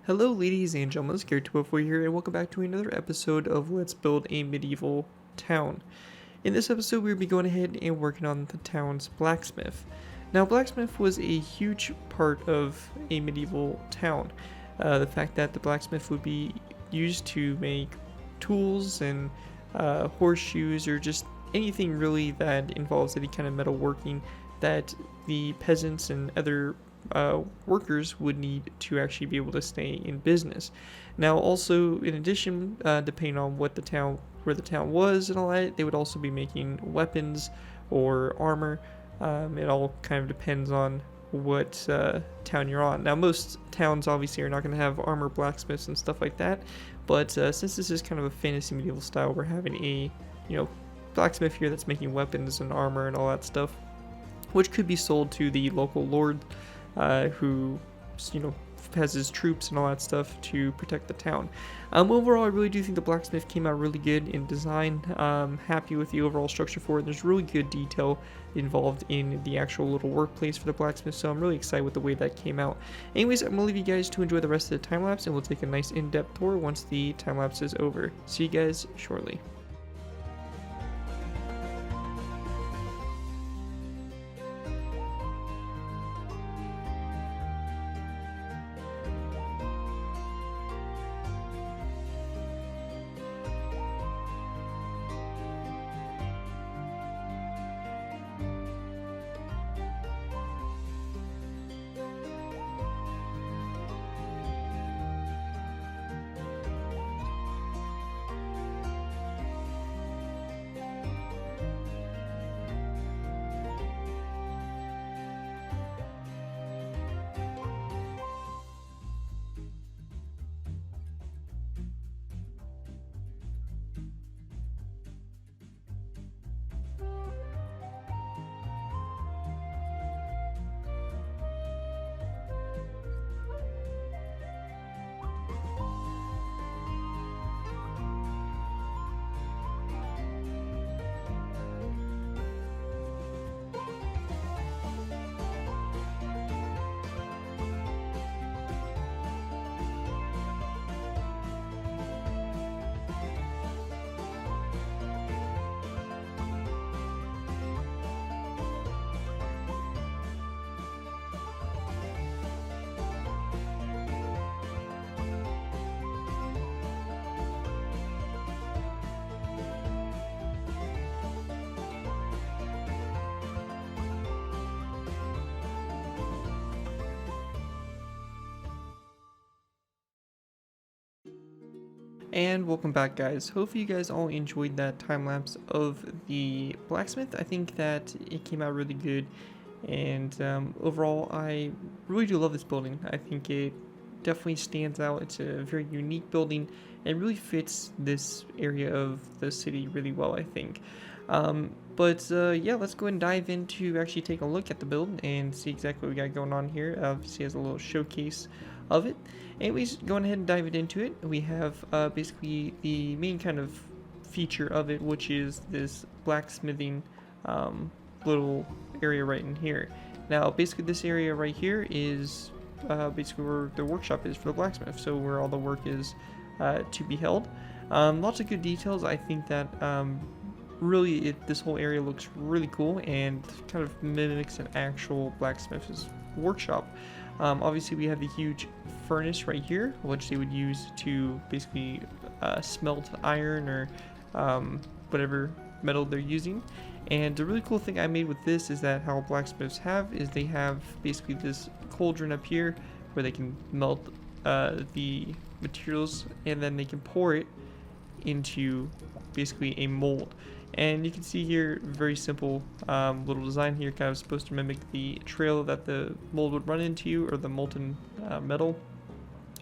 Hello ladies and gentlemen, it's Wolfy here, and welcome back to another episode of Let's Build a Medieval Town. In this episode, we'll be going ahead and working on the town's blacksmith. Now, blacksmith was a huge part of a medieval town. The fact that the blacksmith would be used to make tools and horseshoes, or just anything really that involves any kind of metalworking that the peasants and other workers would need to actually be able to stay in business. Now, also in addition, depending on where the town was and all that, they would also be making weapons or armor. It all kind of depends on what town you're on. Now, most towns obviously are not going to have armor blacksmiths and stuff like that, but since this is kind of a fantasy medieval style, we're having a blacksmith here that's making weapons and armor and all that stuff, which could be sold to the local lord who has his troops and all that stuff to protect the town. Overall, I really do think the blacksmith came out really good in design. Happy with the overall structure for it. There's really good detail involved in the actual little workplace for the blacksmith, so I'm really excited with the way that came out. Anyways, I'm going to leave you guys to enjoy the rest of the time-lapse, and we'll take a nice in-depth tour once the time-lapse is over. See you guys shortly. And welcome back, guys. Hopefully you guys all enjoyed that time-lapse of the blacksmith. I think that it came out really good, and overall I really do love this building. I think it definitely stands out. It's a very unique building and really fits this area of the city really well, I think. Yeah, let's go ahead and dive into actually take a look at the build and see exactly what we got going on here. Obviously has a little showcase of it. Anyways, going ahead and dive into it, we have basically the main kind of feature of it, which is this blacksmithing little area right in here. Now, basically this area right here is basically where the workshop is for the blacksmith, so where all the work is to be held. Lots of good details. I think that really this whole area looks really cool and kind of mimics an actual blacksmith's workshop. Obviously we have the huge furnace right here, which they would use to basically smelt iron or whatever metal they're using. And the really cool thing I made with this is that how blacksmiths is they have basically this cauldron up here where they can melt the materials, and then they can pour it into basically a mold. And you can see here, very simple little design here, kind of supposed to mimic the trail that the mold would run into, or the molten metal.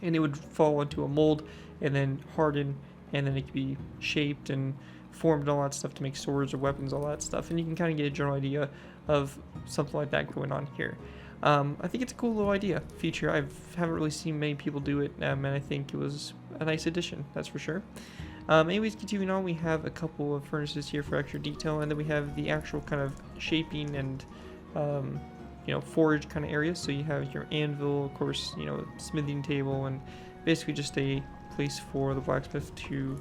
And it would fall into a mold and then harden, and then it could be shaped and formed and all that stuff to make swords or weapons, all that stuff. And you can kind of get a general idea of something like that going on here. I think it's a cool little idea, feature. I haven't really seen many people do it, and I think it was a nice addition, that's for sure. Anyways, continuing on, we have a couple of furnaces here for extra detail, and then we have the actual kind of shaping and forge kind of area. So you have your anvil, of course, smithing table, and basically just a place for the blacksmith to,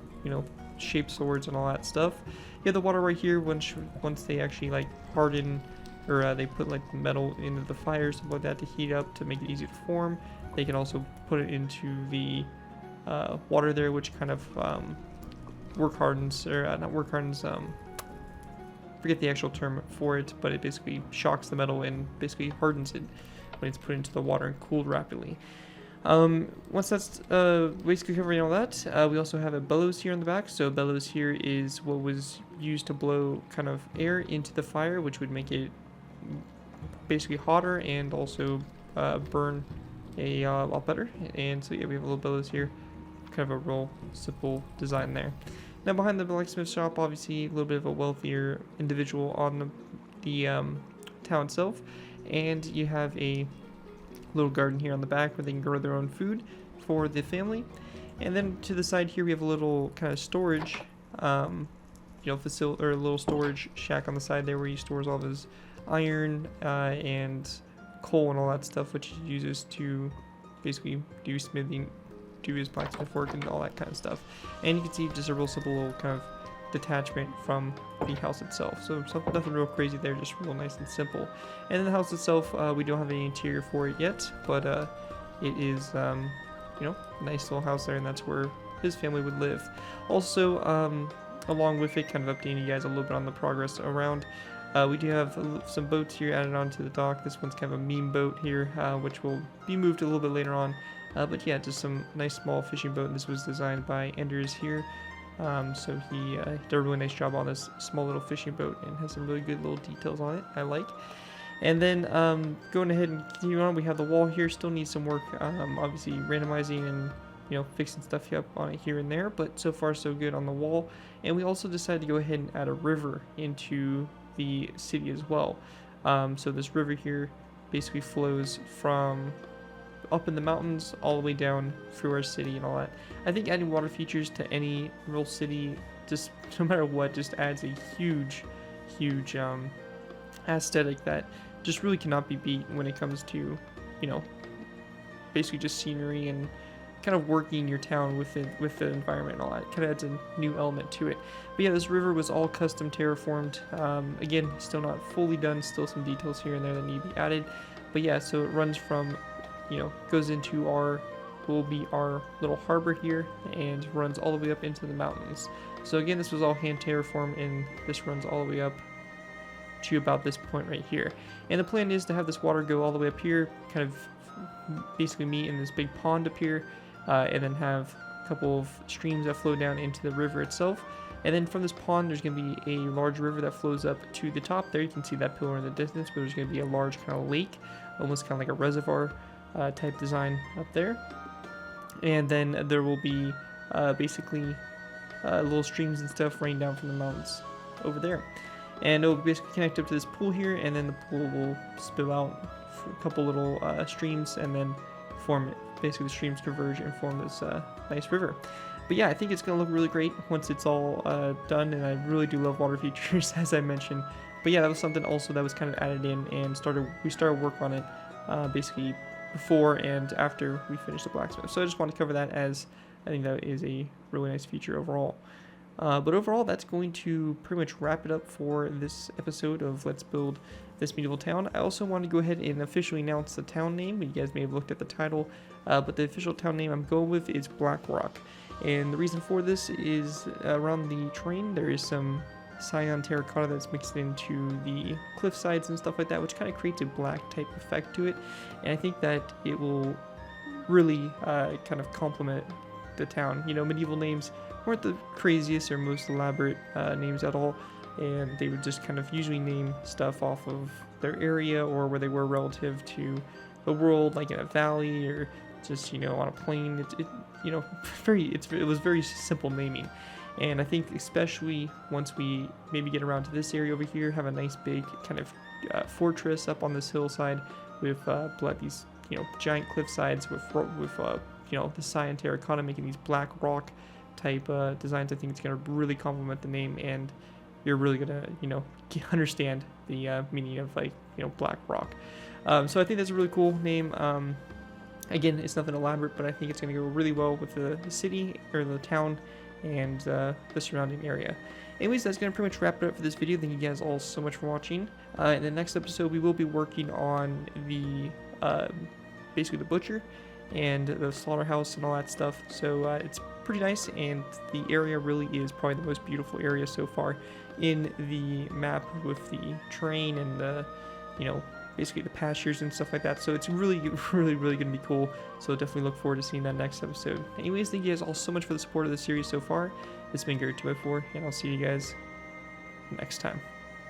shape swords and all that stuff. You have the water right here. Once they actually like harden, or they put like metal into the fire, something like that, to heat up to make it easy to form. They can also put it into the water there, which kind of work hardens, or not work hardens. Forget the actual term for it, but it basically shocks the metal and basically hardens it when it's put into the water and cooled rapidly. Once that's basically covering all that, we also have a bellows here on the back. So bellows here is what was used to blow kind of air into the fire, which would make it basically hotter and also burn a lot better. And so yeah, we have a little bellows here, kind of a real simple design there. Now behind the blacksmith shop, obviously a little bit of a wealthier individual on the town itself, and you have a little garden here on the back where they can grow their own food for the family. And then to the side here we have a little kind of storage facility, or a little storage shack on the side there where he stores all of his iron and coal and all that stuff, which he uses to basically do smithing, do his blacksmith work and all that kind of stuff. And you can see just a real simple little kind of detachment from the house itself. So nothing real crazy there, just real nice and simple. And in the house itself, we don't have any interior for it yet, but it is, a nice little house there, and that's where his family would live. Also, along with it, kind of updating you guys a little bit on the progress around. We do have some boats here added onto the dock. This one's kind of a meme boat here, which will be moved a little bit later on. But yeah, just some nice small fishing boat. This was designed by Enders here. So he did a really nice job on this small little fishing boat and has some really good little details on it, I like. And then going ahead and continuing on, we have the wall here. Still needs some work, obviously randomizing and fixing stuff up on it here and there, but so far so good on the wall. And we also decided to go ahead and add a river into the city as well. So this river here basically flows from up in the mountains all the way down through our city and all that. I think adding water features to any real city, just no matter what, just adds a huge aesthetic that just really cannot be beat when it comes to basically just scenery and kind of working your town with the environment and all that. Kind of adds a new element to it. But yeah, this river was all custom terraformed. Again, still not fully done, still some details here and there that need to be added. But yeah, so it runs from, goes into will be our little harbor here and runs all the way up into the mountains. So again, this was all hand terraformed, and this runs all the way up to about this point right here. And the plan is to have this water go all the way up here, kind of basically meet in this big pond up here, and then have a couple of streams that flow down into the river itself. And then from this pond, there's going to be a large river that flows up to the top there. You can see that pillar in the distance, but there's going to be a large kind of lake, almost kind of like a reservoir type design up there. And then there will be basically little streams and stuff raining down from the mountains over there. And it will basically connect up to this pool here, and then the pool will spill out a couple little streams and then form it. Basically, the streams converge and form this nice river. But yeah, I think it's going to look really great once it's all done, and I really do love water features, as I mentioned. But yeah, that was something also that was kind of added in, and we started work on it basically before and after we finished the blacksmith. So I just want to cover that, as I think that is a really nice feature overall. But overall, that's going to pretty much wrap it up for this episode of Let's Build This Medieval Town. I also want to go ahead and officially announce the town name. You guys may have looked at the title, but the official town name I'm going with is Blackrock. And the reason for this is around the terrain, there is some cyan terracotta that's mixed into the cliff sides and stuff like that, which kind of creates a black type effect to it. And I think that it will really kind of complement the town. Medieval names weren't the craziest or most elaborate names at all, and they would just kind of usually name stuff off of their area or where they were relative to the world, like in a valley or just on a plain. It was very simple naming. And I think especially once we maybe get around to this area over here, have a nice big kind of fortress up on this hillside with these giant cliff sides with the cyan terracotta making these black rock type designs. I think it's going to really complement the name, and you're really going to understand the meaning of Black Rock. So I think that's a really cool name. Again, it's nothing elaborate, but I think it's going to go really well with the city or the town and the surrounding area. Anyways, that's going to pretty much wrap it up for this video. Thank you guys all so much for watching. In the next episode, we will be working on the basically the butcher and the slaughterhouse and all that stuff. So it's pretty nice, and the area really is probably the most beautiful area so far in the map, with the terrain and the, you know, basically the pastures and stuff like that. So it's really going to be cool. So definitely look forward to seeing that next episode. Anyways, thank you guys all so much for the support of the series so far. It's been Jerick 2x4, and I'll see you guys next time.